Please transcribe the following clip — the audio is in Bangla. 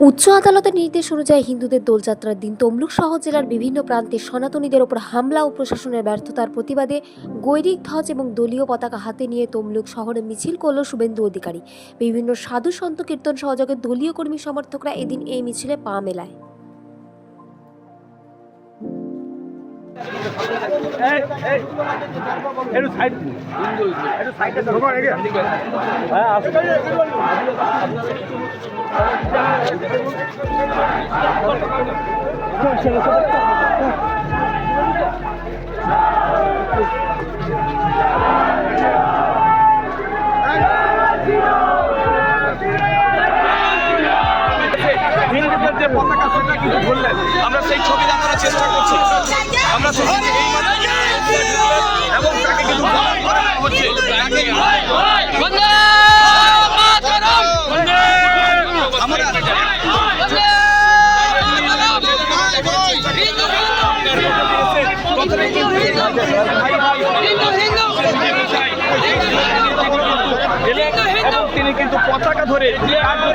উচ্চ আদালতের নির্দেশ অনুযায়ী হিন্দুদের দোলযাত্রার দিন তমলুক শহর জেলার বিভিন্ন প্রান্তে সনাতনীদের ওপর হামলা ও প্রশাসনের ব্যর্থতার প্রতিবাদে গৈরিক ধ্বজ এবং দলীয় পতাকা হাতে নিয়ে তমলুক শহরে মিছিল করল শুভেন্দু অধিকারী। বিভিন্ন সাধু সন্ত কীর্তন সহযোগে দলীয় কর্মী সমর্থকরা এদিন এই মিছিলে পা মেলায়। হিন্দুদের যে পতাকা সেটা কিন্তু ধরলেন, আমরা সেই ছবি দেখানোর চেষ্টা করছি। আমরা এবং তাকে কিন্তু হচ্ছে তিনি কিন্তু পতাকা ধরে হামলার